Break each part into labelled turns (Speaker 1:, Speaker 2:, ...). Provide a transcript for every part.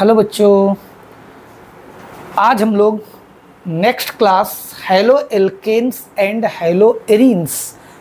Speaker 1: Hello बच्चों, आज हम लोग next class halo alkanes and halo arenes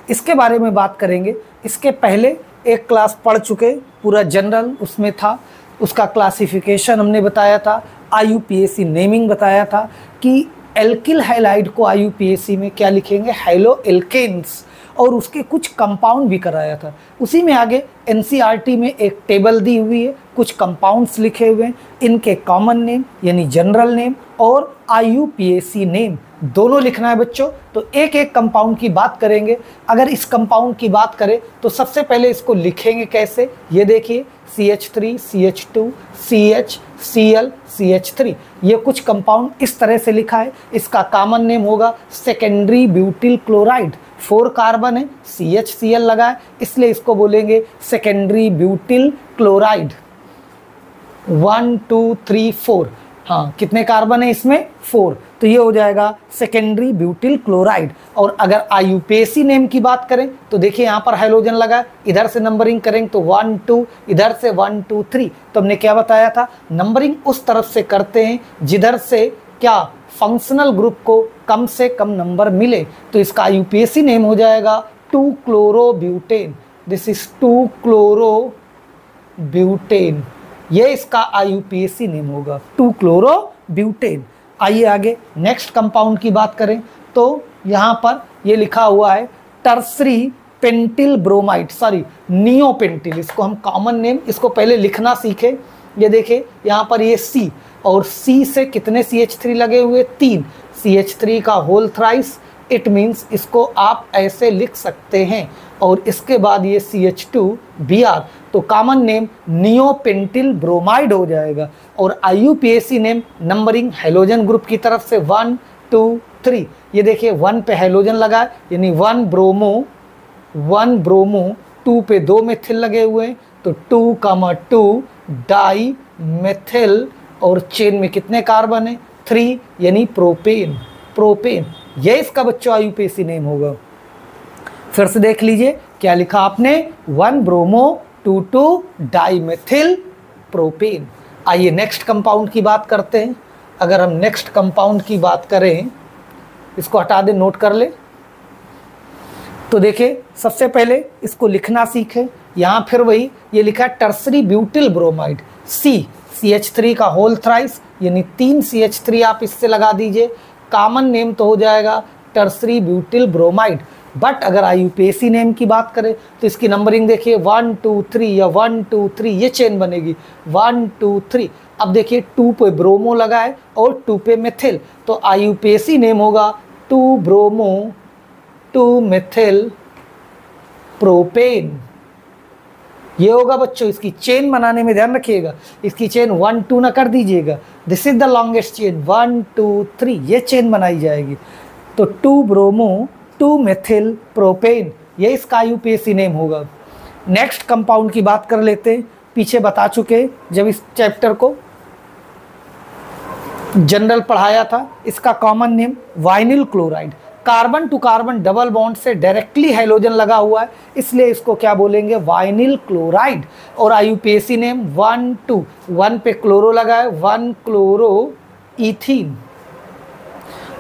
Speaker 1: इसके बारे में बात करेंगे। इसके पहले एक क्लास पढ़ चुके, पूरा जनरल उसमें था, उसका क्लासिफिकेशन हमने बताया था, आईयूपीएसी नेमिंग बताया था कि एल्किल हैलाइड को आईयूपीएसी में क्या लिखेंगे, हेलो एल्केन्स, और उसके कुछ कंपाउंड भी कराया था। उसी में आगे एनसीईआरटी में एक टेबल दी हुई है, कुछ कंपाउंड्स लिखे हुए हैं, इनके कॉमन नेम यानी जनरल नेम और आईयूपीएसी नेम दोनों लिखना है बच्चों। तो एक एक कंपाउंड की बात करेंगे। अगर इस कंपाउंड की बात करें तो सबसे पहले इसको लिखेंगे कैसे, ये देखिए CH3, CH2, CH, Cl, CH3, ये कुछ कंपाउंड इस तरह से लिखा है। इसका कॉमन नेम होगा सेकेंडरी ब्यूटिल क्लोराइड। 4 कार्बन है, CHCl लगा है, इसलिए इसको बोलेंगे सेकेंडरी ब्यूटिल क्लोराइड। 1 2 3 4, हाँ कितने कार्बन है इसमें, 4, तो ये हो जाएगा सेकेंडरी ब्यूटिल क्लोराइड। और अगर आईयूपीएसी नेम की बात करें तो देखिए यहाँ पर हाइड्रोजन लगा है, इधर से नंबरिंग करेंगे तो 1 2, इधर से 1 2 3। तो हमने क्या बताया था, नंबरिंग उस तरफ से करते हैं जिधर से क्या फंक्शनल ग्रुप को कम से कम नंबर मिले। तो इसका आईयूपीएसी नेम हो जाएगा 2 क्लोरोब्यूटेन। दिस इज 2 क्लोरोब्यूटेन, ये इसका आईयूपीएसी नेम होगा 2 क्लोरोब्यूटेन। आइए आगे नेक्स्ट कंपाउंड की बात करें तो यहाँ पर ये लिखा हुआ है टर्सरी पेंटिल ब्रोमाइड, सॉरी नियोपेंटिल, इसको हम कॉमन नेम, इसको पहले लिखना सीखे। ये देखिए यहाँ पर ये C, और C से कितने CH3 लगे हुए, 3, CH3 का होल थ्राइस, इट मीन्स इसको आप ऐसे लिख सकते हैं। और इसके बाद ये CH2Br, तो कॉमन नेम नियोपेंटिल ब्रोमाइड हो जाएगा। और IUPAC name numbering halogen group की तरफ से 1 2 3, ये देखिए 1 पे हेलोजन लगा है यानी 1 ब्रोमो, 2 पे 2 मेथिल लगे हुए हैं, तो 2, डाई मेथिल, और चेन में कितने कार्बन है, 3 यानी प्रोपेन। ये इसका बच्चों आईयूपीएसी नेम होगा। फिर से देख लीजिए क्या लिखा आपने, 1 ब्रोमो 2 डाईमेथिल प्रोपेन। आइए नेक्स्ट कंपाउंड की बात करते हैं। अगर हम नेक्स्ट कंपाउंड की बात करें, इसको हटा दें, नोट कर ले। तो देखिए सबसे पहले इसको लिखना सीखें। यहाँ फिर वही ये लिखा है टर्सरी ब्यूटिल ब्रोमाइड, CH3 का होल थ्राइस यानी 3 CH3 आप इससे लगा दीजिए। कॉमन नेम तो हो जाएगा टर्सरी ब्यूटिल ब्रोमाइड। बट अगर आईयूपीएसी नेम की बात करें तो इसकी नंबरिंग देखिए 1 2 3 या 1 2 3, ये चेन बनेगी 1 2 3। अब देखिए 2 पे ब्रोमो लगा है और 2 पे मेथिल, तो आईयूपीएसी नेम होगा 2 ब्रोमो 2 मेथिल प्रोपेन। ये होगा बच्चों। इसकी चेन बनाने में ध्यान रखिएगा, इसकी चेन 1 2 ना कर दीजिएगा। This is the longest chain, 1 2 3, ये चेन बनाई जाएगी। तो 2 ब्रोमो 2 मेथिल प्रोपेन, ये इसका आईयूपीएसी नेम होगा। नेक्स्ट कंपाउंड की बात कर लेते हैं। पीछे बता चुके जब इस चैप्टर को जनरल पढ़ाया था। इसका common name vinyl chloride, carbon to carbon double bond से डायरेक्टली हाइड्रोजन लगा हुआ है, इसलिए इसको क्या बोलेंगे, वाइनिल क्लोराइड। और आईयूपीएसी नेम 1 2, 1 पे क्लोरो लगा है, 1 क्लोरो ईथीन,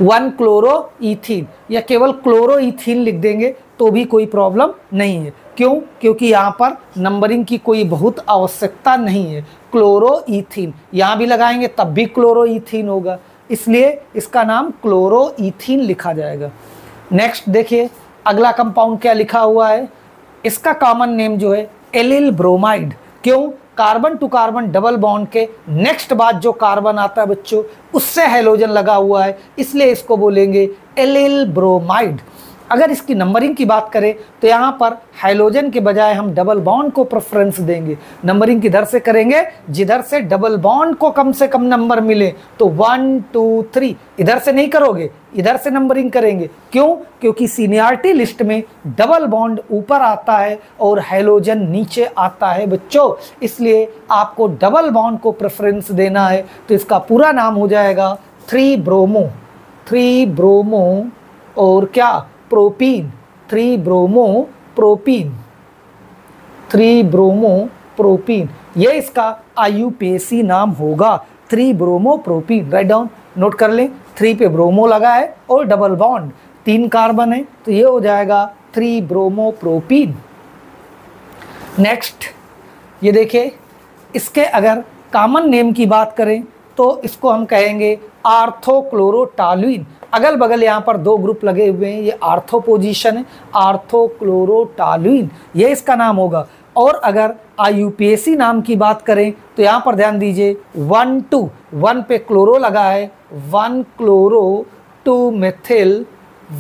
Speaker 1: 1 क्लोरो ईथीन, या केवल क्लोरो ईथीन लिख देंगे तो भी कोई प्रॉब्लम नहीं है। क्यों? क्योंकि यहाँ पर नंबरिंग की कोई बहुत आवश्यकता नहीं है। क्लोरो ईथीन यहाँ भी लगाएंगे तब भी क्लोरो ईथीन होगा, इसलिए इसका नाम क्लोरो ईथीन लिखा जाएगा। नेक्स्ट देखिए अगला कंपाउंड क्या लिखा हुआ है। इसका कॉमन नेम जो है एलिल ब्रोमाइड। क्यों? Carbon to carbon double bond के नेक्स्ट बाद जो कार्बन आता है बच्चों, उससे हाइड्रोजन लगा हुआ है, इसलिए इसको बोलेंगे एलिल ब्रोमाइड। अगर इसकी नंबरिंग की बात करें तो यहाँ पर हाइड्रोजन के बजाय हम डबल बॉन्ड को प्रेफरेंस देंगे। नंबरिंग किधर से करेंगे, जिधर से डबल बॉन्ड को कम से कम नंबर मिले। तो 1 2 3, इधर से नहीं करोगे, इधर से नंबरिंग करेंगे। क्यों? क्योंकि सीनियरिटी लिस्ट में डबल बॉन्ड ऊपर आता है और हाइड्रोजन नीचे आता है बच्चों, इसलिए आपको डबल बॉन्ड को प्रेफरेंस देना है। तो इसका पूरा नाम हो जाएगा 3 ब्रोमो और क्या, प्रोपीन, 3 ब्रोमो प्रोपीन, ये इसका IUPAC नाम होगा, 3 ब्रोमोप्रोपीन। राइट डाउन, नोट कर लें, 3 पे ब्रोमो लगा है और डबल बॉन्ड, 3 कार्बन है, तो ये हो जाएगा 3 ब्रोमोप्रोपीन। नेक्स्ट ये देखिए, इसके अगर कॉमन नेम की बात करें तो इसको हम कहेंगे आर्थोक्लोरोटॉलुइन। अगल बगल यहाँ पर 2 ग्रुप लगे हुए हैं, ये आर्थो पोजीशन है, आर्थोक्लोरोटॉलुइन, ये इसका नाम होगा। और अगर IUPAC नाम की बात करें तो यहाँ पर ध्यान दीजिए 1 2, 1 पे क्लोरो लगा है, 1 chloro 2 methyl,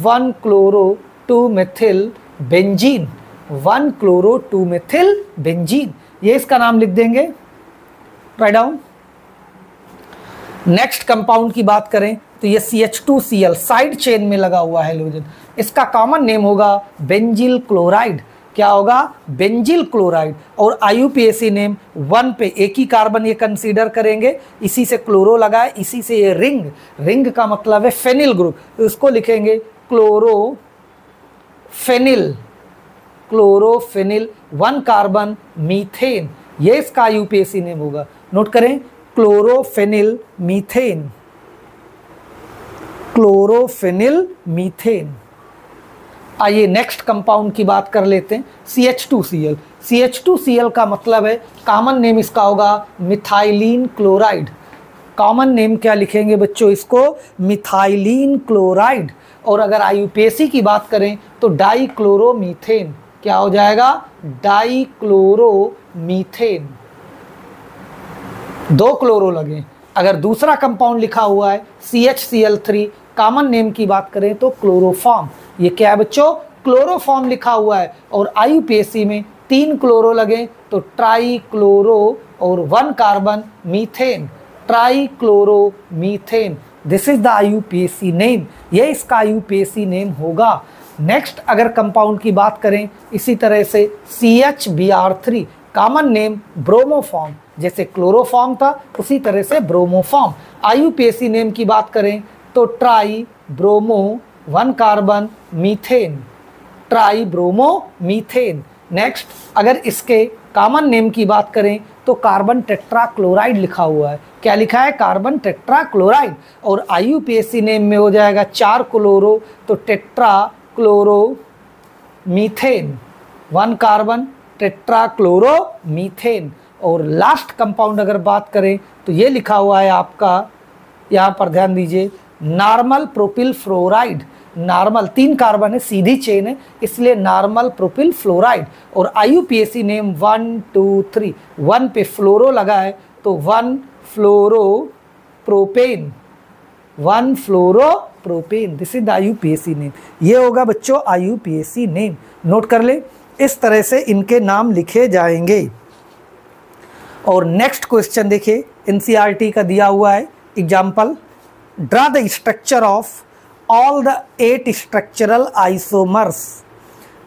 Speaker 1: 1 chloro 2 methyl benzene, 1 chloro 2 methyl benzene, ये इसका नाम लिख देंगे। Write down. नेक्स्ट कंपाउंड की बात करें तो ये CH2Cl साइड चेन में लगा हुआ हैलोजन, इसका कॉमन नेम होगा बेंजिल क्लोराइड। क्या होगा? Benzyl chloride. और IUPAC नेम 1 पे एक ही कार्बन ये कंसीडर करेंगे, इसी से क्लोरो लगा है, इसी से ये रिंग, रिंग का मतलब है फेनिल ग्रुप, तो इसको लिखेंगे क्लोरोफेनिल, क्लोरोफेनिल, 1 कार्बन मीथेन, ये इसका IUPAC नेम होगा। नोट करें, क्लोरोफेनिल मीथेन, क्लोरोफेनिल मीथेन। आइए नेक्स्ट कंपाउंड की बात कर लेते हैं, CH2Cl। CH2Cl का मतलब है, कॉमन नेम इसका होगा मिथाइलिन क्लोराइड। कॉमन नेम क्या लिखेंगे बच्चों इसको? Methylene chloride. और अगर IUPAC की बात करें तो डाइक्लोरोमीथेन, क्या हो जाएगा? डाइक्लोरोमीथेन, 2 क्लोरो लगे। अगर दूसरा कंपाउंड लिखा हुआ है CHCl3, कॉमन नेम की बात करें तो क्लोरोफॉर्म, ये क्या है बच्चों? क्लोरोफॉर्म लिखा हुआ है। और IUPAC में 3 क्लोरो लगे तो ट्राइक्लोरो और 1 carbon methane, trichloromethane, this is the IUPAC name, ये इसका IUPAC नेम होगा। नेक्स्ट अगर कंपाउंड की बात करें इसी तरह से CHBr3, कॉमन नेम ब्रोमोफॉर्म, जैसे क्लोरोफॉर्म था उसी तरह से ब्रोमोफॉर्म। IUPAC नेम की बात करें तो try bromo 1 carbon methane, try bromo methane. Next अगर इसके कॉमन नेम की बात करें तो कार्बन टेट्राक्लोराइड लिखा हुआ है, क्या लिखा है? Carbon tetrachloride. और IUPAC नेम में हो जाएगा 4 क्लोरो तो टेट्राक्लोरो मीथेन, 1 कार्बन टेट्राक्लोरो मीथेन। और लास्ट कंपाउंड अगर बात करें तो ये लिखा हुआ है आपका, यहाँ पर ध्यान दीजिए, normal propyl fluoride. Normal 3 carbon है, सीधी चेन है, इसलिए नॉर्मल प्रोपिल फ्लोराइड। और IUPAC नेम 1 2 3, 1 पे फ्लोरो लगा है तो 1 fluoro propane, 1 fluoro propane, this is the IUPAC name. ये होगा बच्चों IUPAC नेम, नोट कर ले, इस तरह से इनके नाम लिखे जाएंगे। और नेक्स्ट क्वेश्चन देखिए, NCERT का दिया हुआ है example, draw the structure of all the 8 structural isomers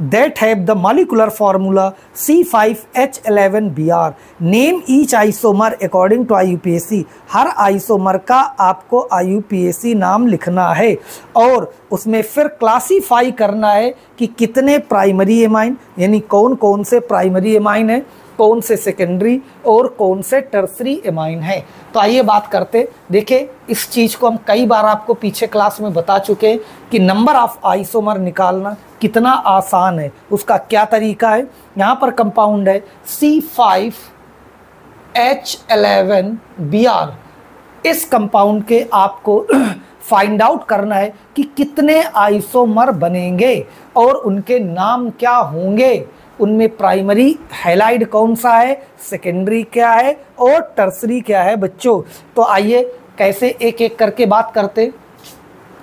Speaker 1: that have the molecular formula C5H11Br. Name each isomer according to IUPAC. Her isomer का आपको IUPAC नाम लिखना है और उसमें फिर क्लासीफाई करना है कि कितने प्राइमरी एमाइन, यानी कौन कौन से प्राइमरी एमाइन है, कौन से सेकेंडरी और कौन से टर्सरी एमाइन है। तो आइए बात करते, देखिए इस चीज़ को हम कई बार आपको पीछे क्लास में बता चुके हैं कि नंबर ऑफ आइसोमर निकालना कितना आसान है, उसका क्या तरीका है। यहाँ पर कंपाउंड है C5H11Br, इस कंपाउंड के आपको फाइंड आउट करना है कि कितने आइसोमर बनेंगे और उनके नाम क्या होंगे, उनमें प्राइमरी हैलाइड कौन सा है, सेकेंडरी क्या है और टर्सरी क्या है बच्चों। तो आइए कैसे एक एक करके बात करते।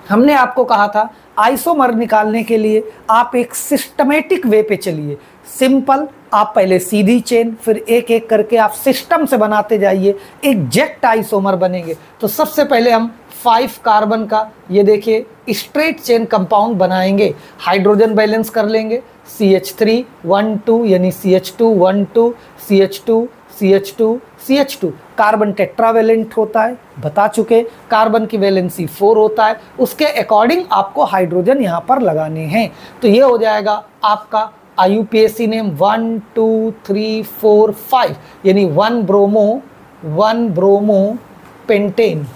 Speaker 1: हमने आपको कहा था आइसोमर निकालने के लिए आप एक सिस्टमेटिक वे पे चलिए, सिंपल, आप पहले सीधी चेन फिर एक एक करके आप सिस्टम से बनाते जाइए, एग्जैक्ट आइसोमर बनेंगे। तो सबसे पहले हम 5 कार्बन का ये देखिए स्ट्रेट चेन कंपाउंड बनाएंगे, हाइड्रोजन बैलेंस कर लेंगे, CH3 1 2 यानी CH2 1 2 CH2 CH2 CH2, carbon tetravalent होता है, बता चुके, कार्बन की वैलेंसी 4 होता है, उसके अकॉर्डिंग आपको हाइड्रोजन यहाँ पर लगाने हैं। तो ये हो जाएगा आपका IUPAC नेम 1 2 3 4 5 यानी 1 ब्रोमो पेंटेन,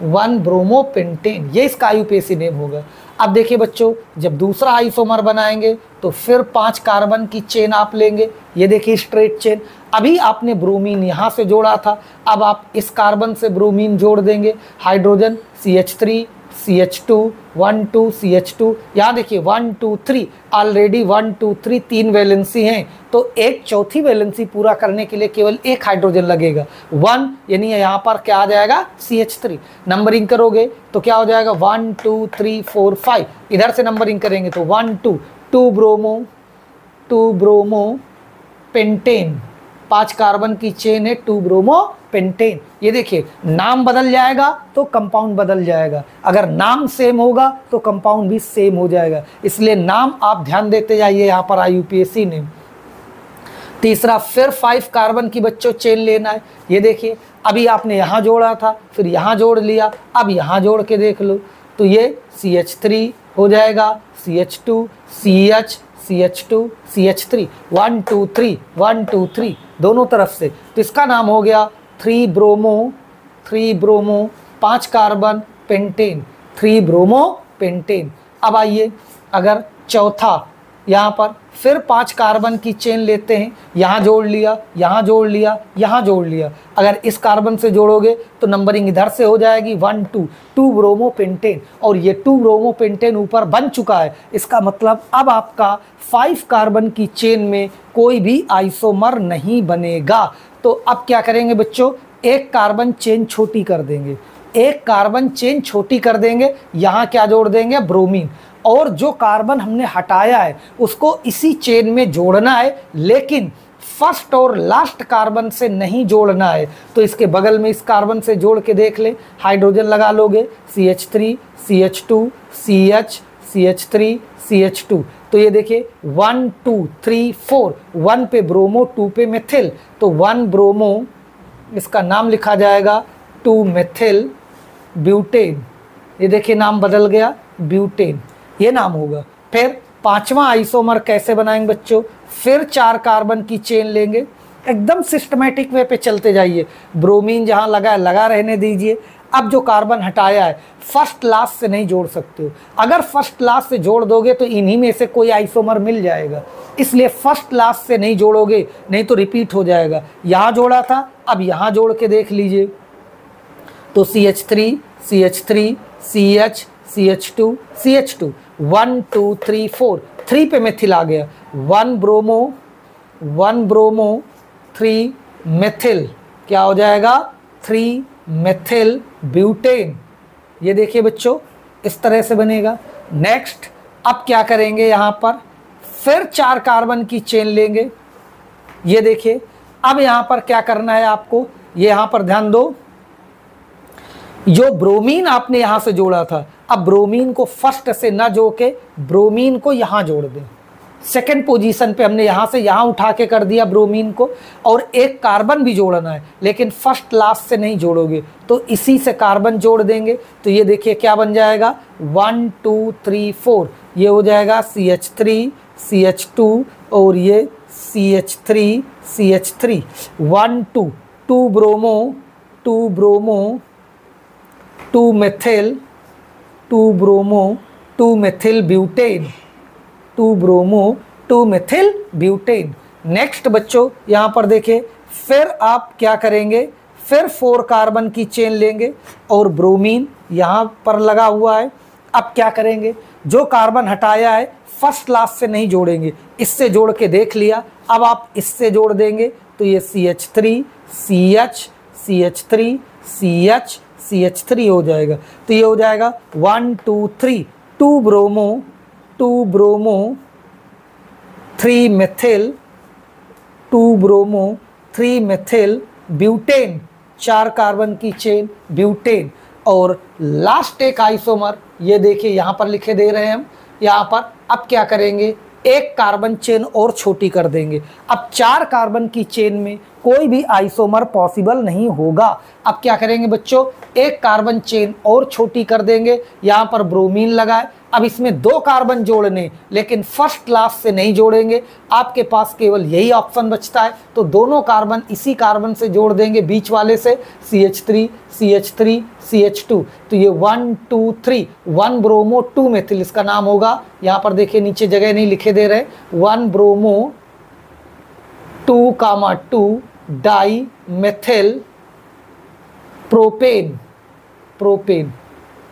Speaker 1: 1 ब्रोमो पेंटेन, ये इसका IUPAC नेम होगा। अब देखिए बच्चों, जब दूसरा आइसोमर बनाएंगे तो फिर 5 कार्बन की चेन आप लेंगे। ये देखिए स्ट्रेट चेन। अभी आपने ब्रोमीन यहाँ से जोड़ा था, अब आप इस कार्बन से ब्रोमीन जोड़ देंगे। हाइड्रोजन CH3 CH2 1 2 CH2, यहाँ देखिए 1 2 3, ऑलरेडी 1 2 3 3 वैलेंसी हैं, तो एक चौथी वैलेंसी पूरा करने के लिए केवल एक हाइड्रोजन लगेगा 1, यानी यहाँ पर क्या आ जाएगा CH3। नंबरिंग करोगे तो क्या हो जाएगा 1 2 3 4 5, इधर से नंबरिंग करेंगे तो 1 2 2 ब्रोमो पेंटेन, 5 कार्बन की चेन है 2 ब्रोमो पेंटेन। ये देखिए नाम बदल जाएगा तो कंपाउंड बदल जाएगा, अगर नाम सेम होगा तो कंपाउंड भी सेम हो जाएगा, इसलिए नाम आप ध्यान देते जाइए यहाँ पर IUPAC नेम। तीसरा, फिर 5 कार्बन की बच्चों चेन लेना है। ये देखिए अभी आपने यहाँ जोड़ा था, फिर यहाँ जोड़ लिया, अब यहाँ जोड़ के देख लो तो ये CH3 हो जाएगा, CH2 CH CH2 CH3 1 2 3 1 2 3 दोनों तरफ से, तो इसका नाम हो गया 3 bromo 5 carbon pentane, 3 bromo pentane. अब आइए, अगर चौथा यहाँ पर फिर 5 कार्बन की चेन लेते हैं, यहाँ जोड़ लिया, यहाँ जोड़ लिया, यहाँ जोड़ लिया, अगर इस कार्बन से जोड़ोगे तो नंबरिंग इधर से हो जाएगी 1 2 2 ब्रोमो पेंटेन, और ये 2 ब्रोमो पेंटेन ऊपर बन चुका है। इसका मतलब अब आपका 5 कार्बन की चेन में कोई भी आइसोमर नहीं बनेगा। तो अब क्या करेंगे बच्चों, एक कार्बन चेन छोटी कर देंगे, एक कार्बन चेन छोटी कर देंगे, यहाँ क्या जोड़ देंगे ब्रोमीन, और जो कार्बन हमने हटाया है उसको इसी चेन में जोड़ना है, लेकिन फर्स्ट और लास्ट कार्बन से नहीं जोड़ना है। तो इसके बगल में इस कार्बन से जोड़ के देख ले, हाइड्रोजन लगा लोगे CH3 CH2 CH CH3 CH2, तो ये देखिए 1 2 3 4, 1 पे ब्रोमो 2 पे मेथिल, तो 1 ब्रोमो, इसका नाम लिखा जाएगा 2 मेथिल ब्यूटेन। ये देखिए नाम बदल गया, ब्यूटेन ये नाम होगा। फिर 5वां आइसोमर कैसे बनाएंगे बच्चों, फिर 4 कार्बन की चेन लेंगे, एकदम सिस्टमेटिक वे पे चलते जाइए, ब्रोमीन जहाँ लगा है लगा रहने दीजिए। अब जो कार्बन हटाया है फर्स्ट लास्ट से नहीं जोड़ सकते हो, अगर फर्स्ट लास्ट से जोड़ दोगे तो इन्हीं में से कोई आइसोमर मिल जाएगा, इसलिए फर्स्ट लास्ट से नहीं जोड़ोगे, नहीं तो रिपीट हो जाएगा। यहाँ जोड़ा था, अब यहाँ जोड़ के देख लीजिए, तो CH3 CH3 CH CH2 CH2 1 2 3 4, 3 पे मेथिल आ गया, 1 ब्रोमो 3 मेथिल, क्या हो जाएगा 3 मेथिल ब्यूटेन। ये देखिए बच्चों इस तरह से बनेगा। नेक्स्ट, अब क्या करेंगे, यहाँ पर फिर 4 कार्बन की चेन लेंगे। ये देखिए अब यहाँ पर क्या करना है आपको, ये यहाँ पर ध्यान दो, जो ब्रोमीन आपने यहाँ से जोड़ा था, अब ब्रोमीन को फर्स्ट से ना जोड़ के ब्रोमीन को यहाँ जोड़ दें। सेकंड पोजीशन पे हमने यहाँ से यहाँ उठा के कर दिया ब्रोमीन को, और एक कार्बन भी जोड़ना है, लेकिन फर्स्ट लास्ट से नहीं जोड़ोगे, तो इसी से कार्बन जोड़ देंगे। तो ये देखिए क्या बन जाएगा 1 2 3 4, ये हो जाएगा CH3 CH2, और ये CH3 CH3 1 2 2 bromo 2 methyl 2 bromo 2 methyl butane, 2 bromo 2 methyl butane. Next बच्चों यहाँ पर देखिए, फिर आप क्या करेंगे, फिर 4 कार्बन की चेन लेंगे और ब्रोमीन यहाँ पर लगा हुआ है। अब क्या करेंगे, जो कार्बन हटाया है फर्स्ट लास्ट से नहीं जोड़ेंगे, इससे जोड़ के देख लिया, अब आप इससे जोड़ देंगे, तो ये CH3 CH CH3 CH CH3 हो जाएगा। तो ये हो जाएगा 1 2 3 2 bromo 3 methyl 2 bromo 3 methyl butane, 4 carbon की चेन ब्यूटेन। और लास्ट एक आइसोमर, ये देखिए यहाँ पर लिखे दे रहे हैं हम, यहाँ पर अब क्या करेंगे, एक कार्बन चेन और छोटी कर देंगे। अब 4 कार्बन की चेन में कोई भी आइसोमर पॉसिबल नहीं होगा। अब क्या करेंगे बच्चों, एक कार्बन चेन और छोटी कर देंगे, यहाँ पर ब्रोमीन लगाए, अब इसमें 2 कार्बन जोड़ने, लेकिन फर्स्ट क्लास से नहीं जोड़ेंगे, आपके पास केवल यही ऑप्शन बचता है। तो दोनों कार्बन इसी कार्बन से जोड़ देंगे, बीच वाले से, CH3 CH3 CH2। तो ये 1 2 3 1 ब्रोमो 2 मेथिल इसका नाम होगा। यहाँ पर देखिए नीचे जगह नहीं लिखे दे रहे, 1 ब्रोमो 2 डाई मेथिल प्रोपेन।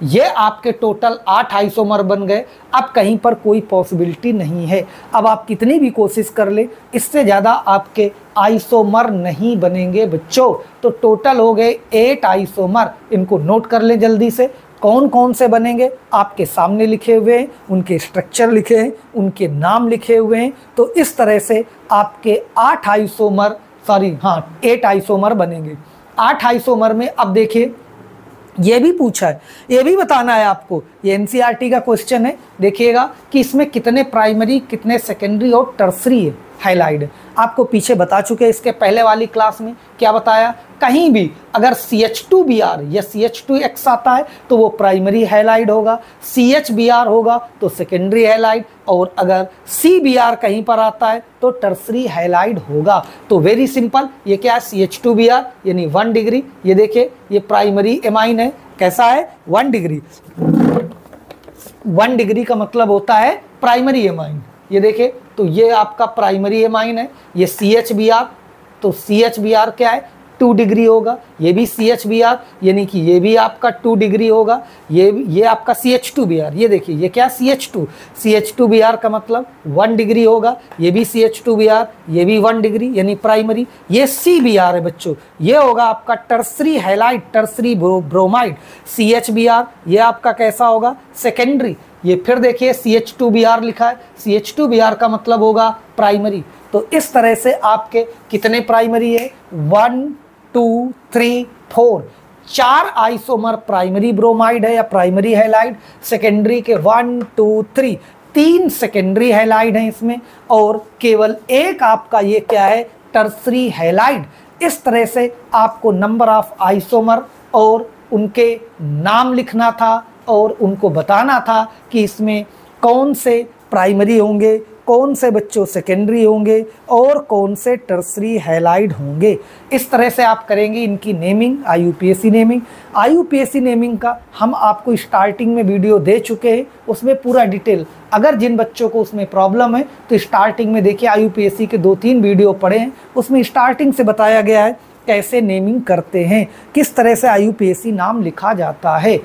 Speaker 1: ये आपके टोटल 8 आइसोमर बन गए। अब कहीं पर कोई पॉसिबिलिटी नहीं है, अब आप कितनी भी कोशिश कर ले, इससे ज़्यादा आपके आइसोमर नहीं बनेंगे बच्चों। तो टोटल हो गए 8 आइसोमर। इनको नोट कर ले जल्दी से, कौन कौन से बनेंगे आपके सामने लिखे हुए हैं, उनके स्ट्रक्चर लिखे हैं, उनके नाम लिखे हुए हैं। तो इस तरह से आपके 8 आइसोमर बनेंगे। 8 आइसोमर में अब देखिए ये भी पूछा है, ये भी बताना है आपको, ये एनसीईआरटी का क्वेश्चन है। देखिएगा कि इसमें कितने प्राइमरी, कितने सेकेंडरी और टर्सरी है हाईलाइट। आपको पीछे बता चुके हैं इसके पहले वाली क्लास में। क्या बताया, कहीं भी अगर CH2Br या CH2X आता है तो वो प्राइमरी हैलाइड होगा, CHBr होगा तो सेकेंडरी हैलाइड, और अगर CBr कहीं पर आता है तो टर्सरी हैलाइड होगा। तो वेरी सिंपल, ये क्या है, CH2Br यानी 1 डिग्री। ये देखिए ये प्राइमरी एमाइन है, कैसा है, 1 डिग्री। 1 डिग्री का मतलब होता है प्राइमरी एमाइन। ये देखिए तो ये आपका प्राइमरी एमाइन है। ये CHBr, तो CHBr क्या है, 2 डिग्री होगा। ये भी CHBr यानी कि ये भी आपका 2 डिग्री होगा। ये आपका CH2Br, ये देखिए ये क्या, CH2Br का मतलब 1 डिग्री होगा। ये भी CH2Br, ये भी 1 डिग्री यानी प्राइमरी। ये CBr है बच्चों, ये होगा आपका tertiary halide, tertiary bromide. CHBr ये आपका कैसा होगा, सेकेंडरी। ये फिर देखिए CH2Br लिखा है, CH2Br का मतलब होगा प्राइमरी। तो इस तरह से आपके कितने प्राइमरी है, 1 2 3 4, 4 आइसोमर प्राइमरी ब्रोमाइड है या प्राइमरी हैलाइड। सेकेंडरी के 1 2 3, 3 सेकेंडरी हैलाइड हैं इसमें, और केवल एक आपका ये क्या है, टर्सरी हैलाइड। इस तरह से आपको नंबर ऑफ आइसोमर और उनके नाम लिखना था और उनको बताना था कि इसमें कौन से प्राइमरी होंगे, कौन से बच्चों सेकेंडरी होंगे और कौन से टर्सरी हैलाइड होंगे। इस तरह से आप करेंगे इनकी naming, IUPAC naming. IUPAC naming का हम आपको स्टार्टिंग में वीडियो दे चुके हैं, उसमें पूरा डिटेल, अगर जिन बच्चों को उसमें प्रॉब्लम है तो स्टार्टिंग में देखिए, IUPAC के 2-3 वीडियो पढ़े हैं, उसमें स्टार्टिंग से बताया गया है कैसे नेमिंग करते हैं, किस तरह से IUPAC नाम लिखा जाता है।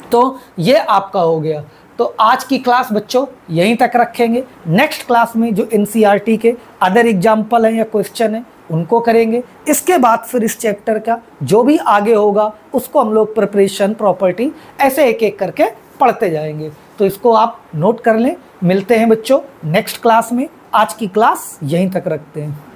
Speaker 1: तो ये आपका हो गया। तो आज की क्लास बच्चों यहीं तक रखेंगे। नेक्स्ट क्लास में जो एनसीईआरटी के अदर एग्जाम्पल हैं या क्वेश्चन हैं उनको करेंगे। इसके बाद फिर इस चैप्टर का जो भी आगे होगा उसको हम लोग प्रिपरेशन, प्रॉपर्टी ऐसे एक एक करके पढ़ते जाएंगे। तो इसको आप नोट कर लें। मिलते हैं बच्चों नेक्स्ट क्लास में। आज की क्लास यहीं तक रखते हैं।